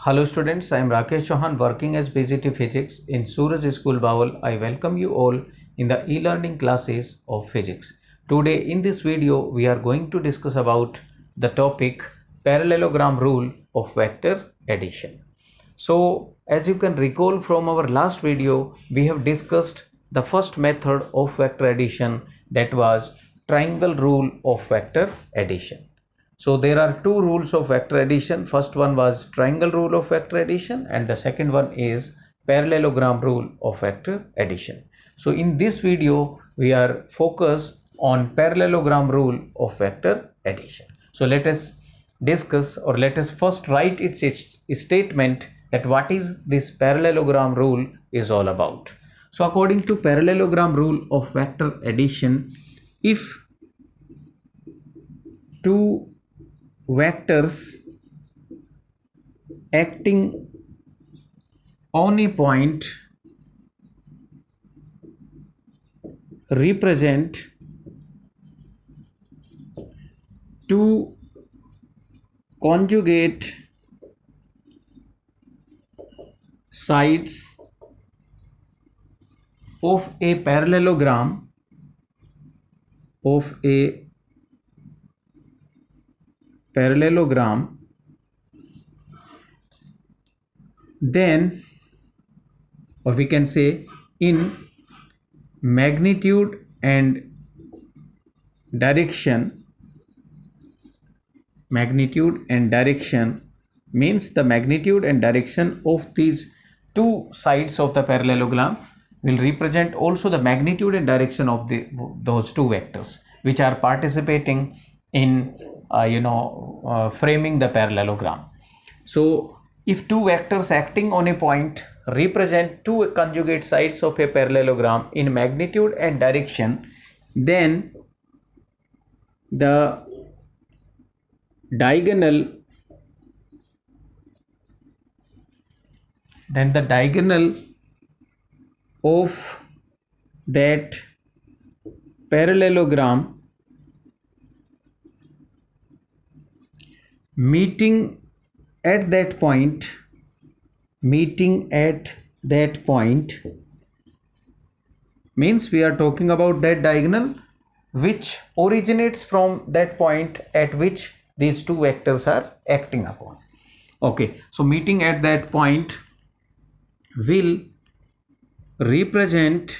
Hello students, I am Rakesh Chauhan working as PGT Physics in Suraj School Bawal. I welcome you all in the e-learning classes of physics. Today in this video we are going to discuss about the topic parallelogram rule of vector addition. So as you can recall from our last video, we have discussed the first method of vector addition, that was triangle rule of vector addition. So there are two rules of vector addition. First one was triangle rule of vector addition and the second one is parallelogram rule of vector addition. So in this video we are focused on parallelogram rule of vector addition. So let us discuss, or let us first write its statement, that what is this parallelogram rule is all about. So according to parallelogram rule of vector addition, if two vectors acting on a point represent two conjugate sides of a parallelogram then, or we can say, in magnitude and direction means the magnitude and direction of these two sides of the parallelogram will represent also the magnitude and direction of those two vectors which are participating in framing the parallelogram. So if two vectors acting on a point represent two conjugate sides of a parallelogram in magnitude and direction, then the diagonal of that parallelogram meeting at that point means we are talking about that diagonal which originates from that point at which these two vectors are acting upon. Okay, so meeting at that point will represent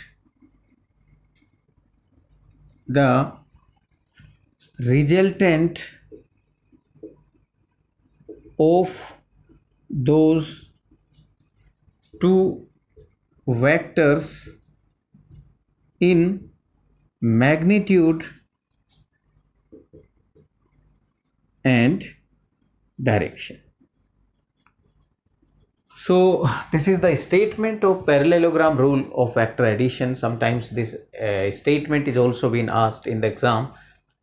the resultant of those two vectors in magnitude and direction. So this is the statement of parallelogram rule of vector addition. Sometimes this statement is also been asked in the exam.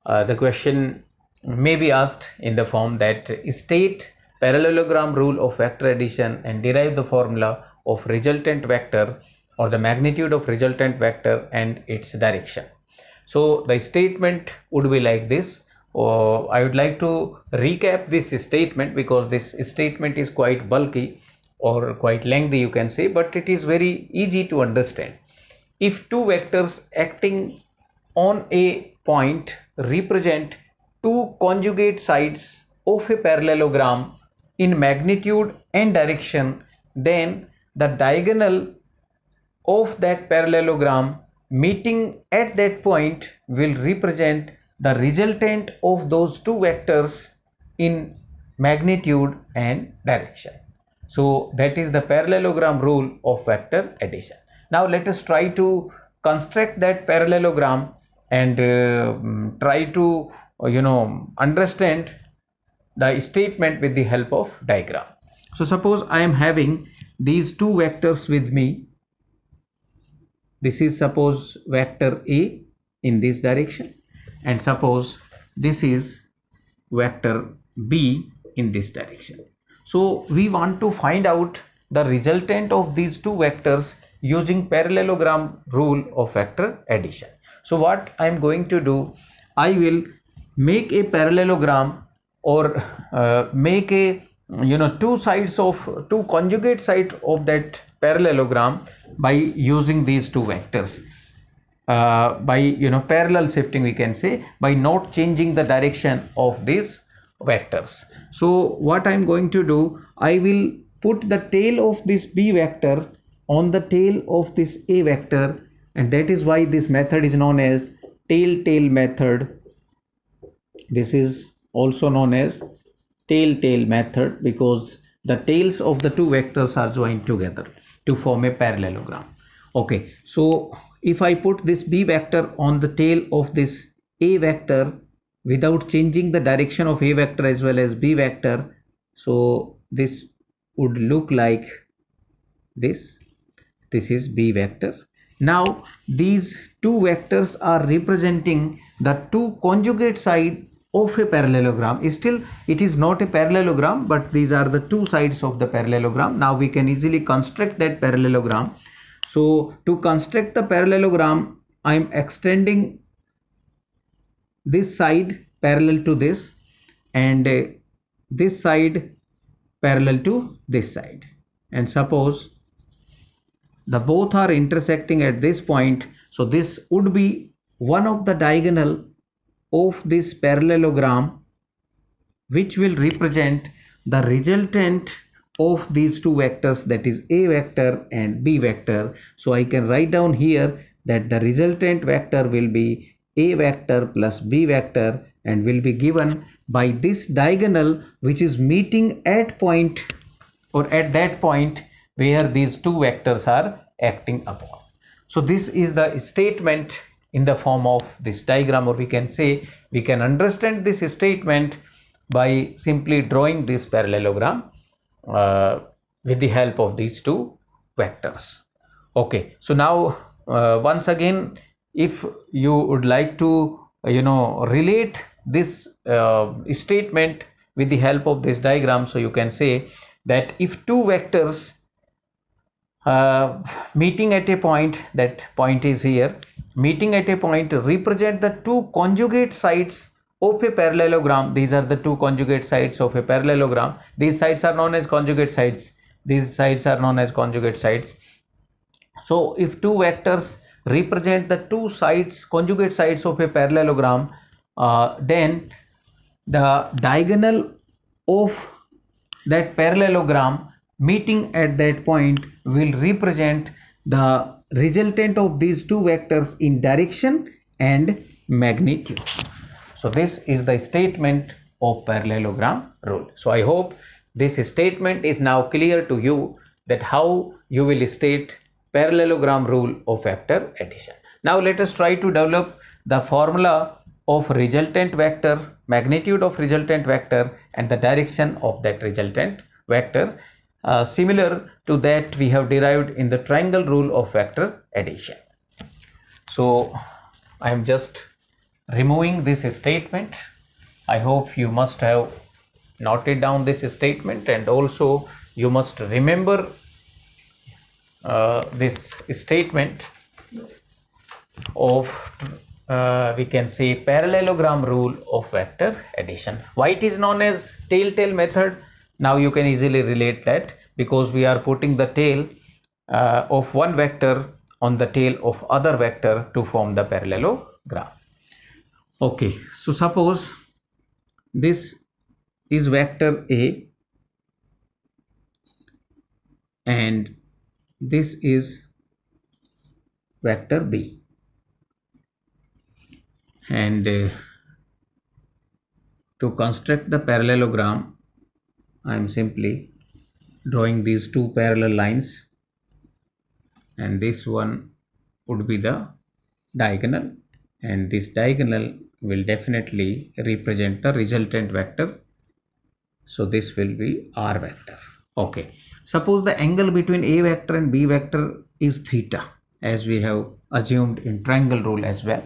The question may be asked in the form that state parallelogram rule of vector addition and derive the formula of resultant vector or the magnitude of resultant vector and its direction. So the statement would be like this. I would like to recap this statement because this statement is quite bulky or quite lengthy, you can say, but it is very easy to understand. If two vectors acting on a point represent two conjugate sides of a parallelogram in magnitude and direction, then the diagonal of that parallelogram meeting at that point will represent the resultant of those two vectors in magnitude and direction. So that is the parallelogram rule of vector addition. Now let us try to construct that parallelogram and try to understand the statement with the help of diagram. So suppose I am having these two vectors with me. This is suppose vector A in this direction, and suppose this is vector B in this direction. So we want to find out the resultant of these two vectors using parallelogram rule of vector addition. So what I am going to do, I will make a parallelogram or make a two conjugate sides of that parallelogram by using these two vectors, by parallel shifting, we can say, by not changing the direction of these vectors. So what I'm going to do, I will put the tail of this b vector on the tail of this a vector, and that is why this method is known as tail method. This is also known as tail method because the tails of the two vectors are joined together to form a parallelogram. Okay, so if I put this b vector on the tail of this a vector without changing the direction of a vector as well as b vector, so this would look like this. This is b vector. Now these two vectors are representing the two conjugate side of a parallelogram. Still it is not a parallelogram, but these are the two sides of the parallelogram. Now we can easily construct that parallelogram. So to construct the parallelogram, I am extending this side parallel to this, and this side parallel to this side, and suppose the both are intersecting at this point, so this would be one of the diagonal of this parallelogram, which will represent the resultant of these two vectors, that is a vector and b vector. So I can write down here that the resultant vector will be a vector plus b vector, and will be given by this diagonal which is meeting at point, or at that point where these two vectors are acting upon. So this is the statement in the form of this diagram, or we can say we can understand this statement by simply drawing this parallelogram with the help of these two vectors. Okay, so now once again, if you would like to relate this statement with the help of this diagram, so you can say that if two vectors meeting at a point, that point is here, meeting at a point represent the two conjugate sides of a parallelogram. These are the two conjugate sides of a parallelogram. These sides are known as conjugate sides. These sides are known as conjugate sides. So if two vectors represent the two sides, conjugate sides of a parallelogram, then the diagonal of that parallelogram meeting at that point will represent the resultant of these two vectors in direction and magnitude. So this is the statement of parallelogram rule. So I hope this statement is now clear to you, that how you will state parallelogram rule of vector addition. Now let us try to develop the formula of resultant vector, magnitude of resultant vector, and the direction of that resultant vector, similar to that we have derived in the triangle rule of vector addition. So I am just removing this statement. I hope you must have noted down this statement, and also you must remember this statement of we can say parallelogram rule of vector addition. Why it is known as tail method? Now you can easily relate that, because we are putting the tail of one vector on the tail of other vector to form the parallelogram. Okay, so suppose this is vector A and this is vector B, and to construct the parallelogram, I am simply drawing these two parallel lines, and this one would be the diagonal, and this diagonal will definitely represent the resultant vector. So this will be R vector. Okay, suppose the angle between A vector and B vector is theta, as we have assumed in triangle rule as well,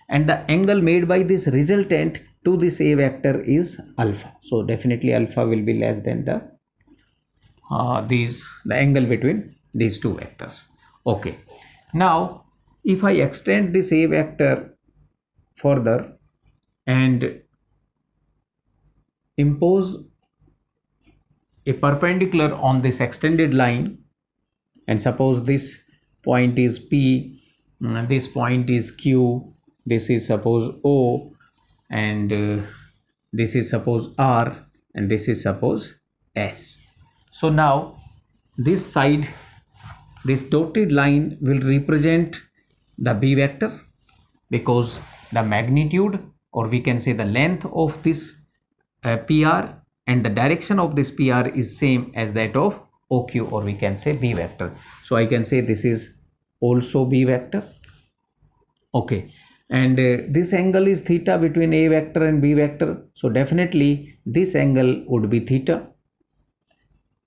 and the angle made by this resultant to this A vector is alpha. So definitely alpha will be less than the angle between these two vectors. Okay, now if I extend this A vector further and impose a perpendicular on this extended line, and suppose this point is P, this point is Q, this is suppose O, and this is suppose R, and this is suppose S. So now this side, this dotted line will represent the B vector, because the magnitude, or we can say the length of this PR, and the direction of this PR is same as that of OQ, or we can say B vector. So I can say this is also B vector. Okay, and this angle is theta between A vector and B vector. So definitely this angle would be theta.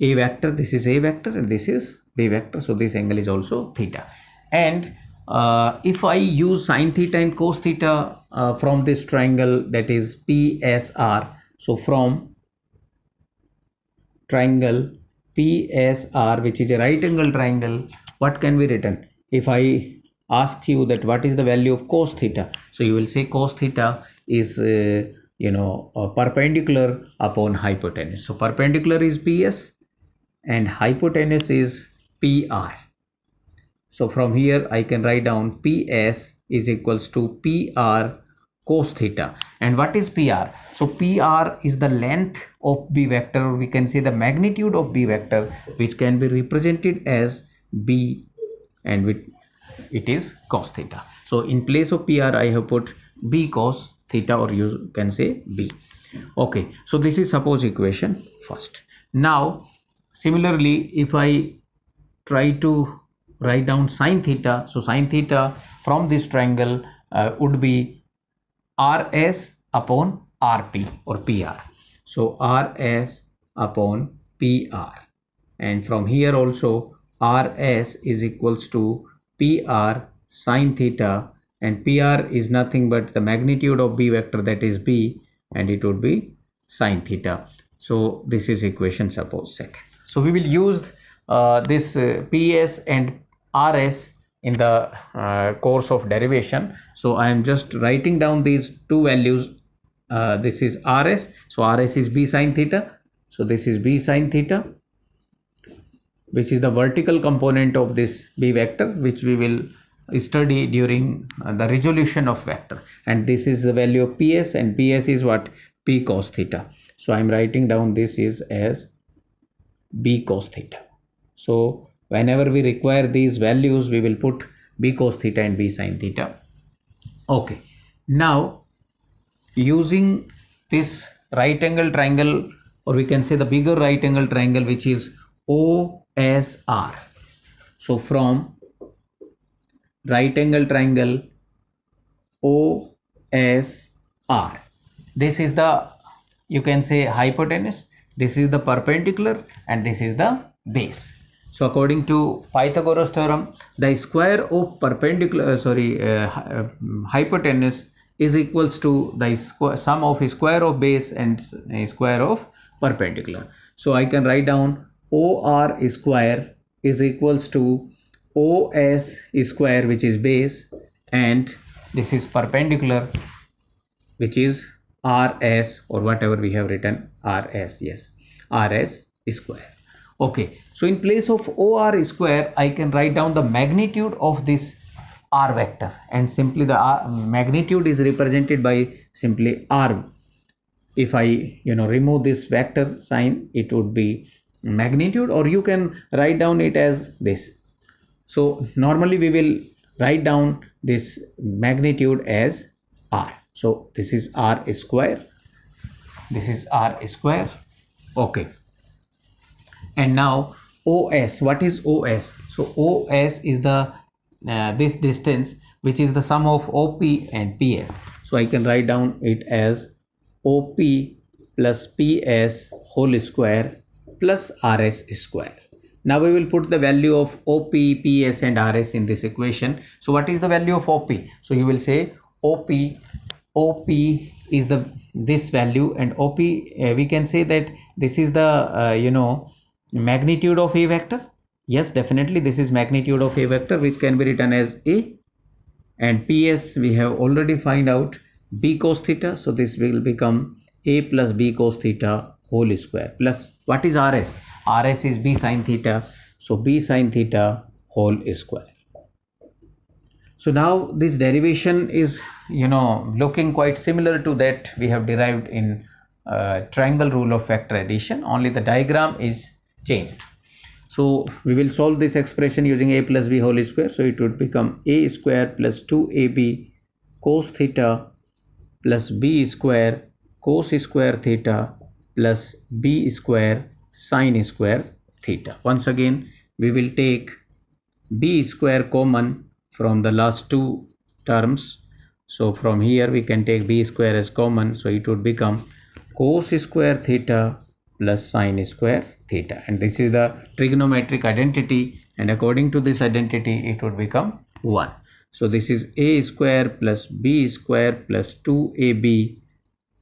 A vector, this is A vector, and this is B vector. So this angle is also theta. And if I use sine theta and cos theta from this triangle, that is PSR. So from triangle PSR, which is a right angle triangle, what can be written? If I asked you that what is the value of cos theta, so you will say cos theta is perpendicular upon hypotenuse. So perpendicular is PS and hypotenuse is PR. So from here I can write down PS is equals to PR cos theta. And what is PR? So PR is the length of B vector, or we can say the magnitude of B vector, which can be represented as B, and it is cos theta. So in place of PR I have put B cos theta, or you can say B. Okay, so this is suppose equation first. Now similarly, if I try to write down sine theta, so sine theta from this triangle would be RS upon RP, or PR. So RS upon PR, and from here also RS is equals to PR sine theta, and PR is nothing but the magnitude of B vector, that is B, and it would be sine theta. So this is equation suppose second. So we will use this PS and RS in the course of derivation. So I am just writing down these two values. This is RS, so RS is B sine theta, so this is B sine theta, which is the vertical component of this B vector, which we will study during the resolution of vector. And this is the value of PS, and PS is what? P cos theta. So I am writing down this is as B cos theta. So whenever we require these values, we will put B cos theta and B sin theta. Okay, now using this right angle triangle, or we can say the bigger right angle triangle, which is OSR. So from right angle triangle OSR, this is the, you can say, hypotenuse, this is the perpendicular, and this is the base. So according to Pythagoras theorem, the square of perpendicular hypotenuse is equals to the sum of square of base and square of perpendicular. So I can write down OR square is equals to OS square, which is base, and this is perpendicular, which is RS, or whatever we have written, RS, yes, RS square. Okay, so in place of OR square, I can write down the magnitude of this R vector, and simply the magnitude is represented by simply R. If I remove this vector sign, it would be magnitude, or you can write down it as this. So normally we will write down this magnitude as R. So this is R square, this is R square. Okay, and now OS, what is OS? So OS is the this distance, which is the sum of OP and PS. So I can write down it as OP plus PS whole square plus RS square. Now we will put the value of OP, PS and RS in this equation. So what is the value of OP? So you will say OP is this value, and OP we can say that this is the magnitude of A vector. Yes, definitely this is magnitude of A vector, which can be written as A, and PS we have already find out B cos theta, so this will become A plus B cos theta whole square plus what is rs? Rs is b sine theta, so b sine theta whole square. So now this derivation is looking quite similar to that we have derived in triangle rule of factor addition, only the diagram is changed. So we will solve this expression using a plus b whole square. So it would become a square plus 2ab cos theta plus b square cos square theta plus b square sin square theta. Once again we will take b square common from the last two terms. So from here we can take b square as common, so it would become cos square theta plus sin square theta, and this is the trigonometric identity, and according to this identity it would become 1. So this is a square plus b square plus 2ab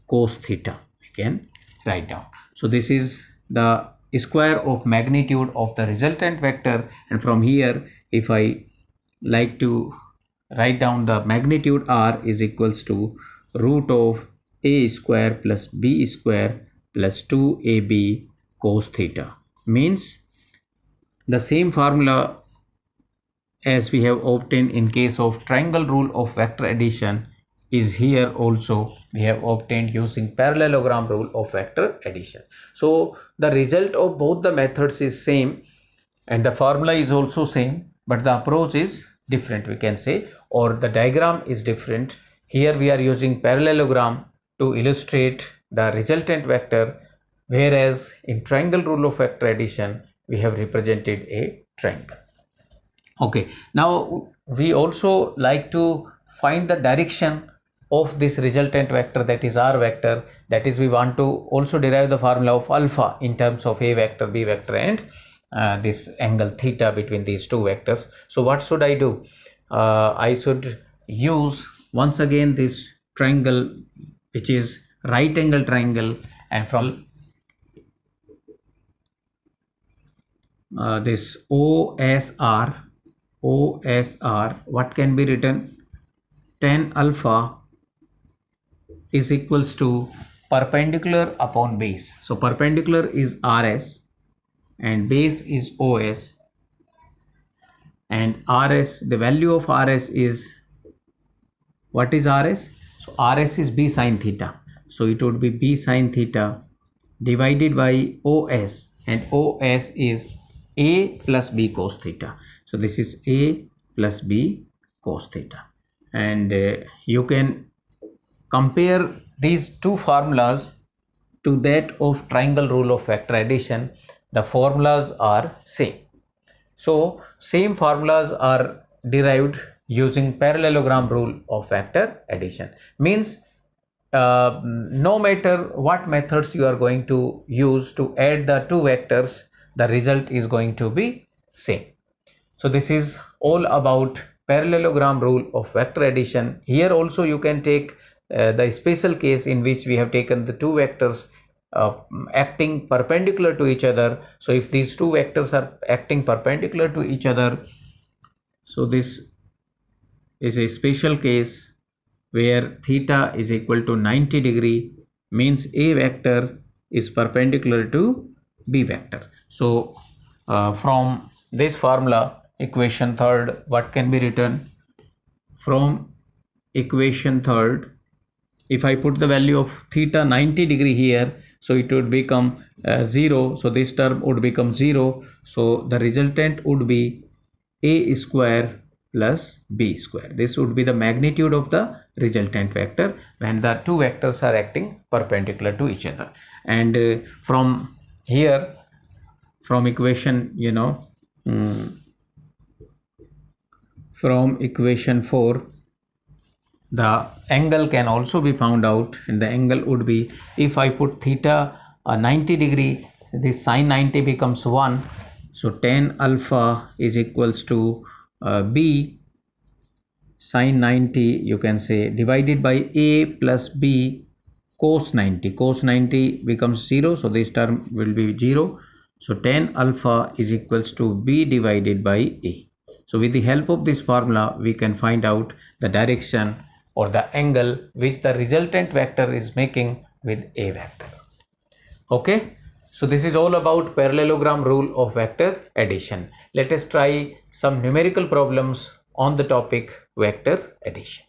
cos theta, we can write down. So this is the square of magnitude of the resultant vector, and from here if I like to write down the magnitude r is equals to root of a square plus b square plus 2ab cos theta, means the same formula as we have obtained in case of triangle rule of vector addition is here also we have obtained using parallelogram rule of vector addition. So the result of both the methods is same and the formula is also same, but the approach is different, we can say, or the diagram is different. Here we are using parallelogram to illustrate the resultant vector, whereas in triangle rule of vector addition we have represented a triangle. Okay, now we also like to find the direction of this resultant vector, that is r vector, that is we want to also derive the formula of alpha in terms of a vector, b vector and this angle theta between these two vectors. So what should I do? I should use once again this triangle which is right angle triangle, and from this OSR, what can be written? Tan alpha is equals to perpendicular upon base. So perpendicular is RS and base is OS, and RS, the value of RS is, what is RS? So RS is b sine theta, so it would be b sine theta divided by OS, and OS is a plus b cos theta. So this is a plus b cos theta, and you can compare these two formulas to that of triangle rule of vector addition. The formulas are same. So same formulas are derived using parallelogram rule of vector addition, means no matter what methods you are going to use to add the two vectors, the result is going to be same. So this is all about parallelogram rule of vector addition. Here also you can take the special case in which we have taken the two vectors acting perpendicular to each other. So if these two vectors are acting perpendicular to each other, so this is a special case where theta is equal to 90 degree, means a vector is perpendicular to b vector. So from this formula, equation third, what can be written? From equation third, if I put the value of theta 90 degree here, so it would become 0, so this term would become 0, so the resultant would be a square plus b square. This would be the magnitude of the resultant vector when the two vectors are acting perpendicular to each other. And from here, from equation from equation 4, the angle can also be found out, and the angle would be, if I put theta 90 degree, this sin 90 becomes 1, so tan alpha is equals to b sin 90, you can say, divided by a plus b cos 90. Cos 90 becomes 0, so this term will be 0, so tan alpha is equals to b divided by a. So with the help of this formula we can find out the direction or the angle which the resultant vector is making with a vector. Okay, so this is all about parallelogram rule of vector addition. Let us try some numerical problems on the topic vector addition.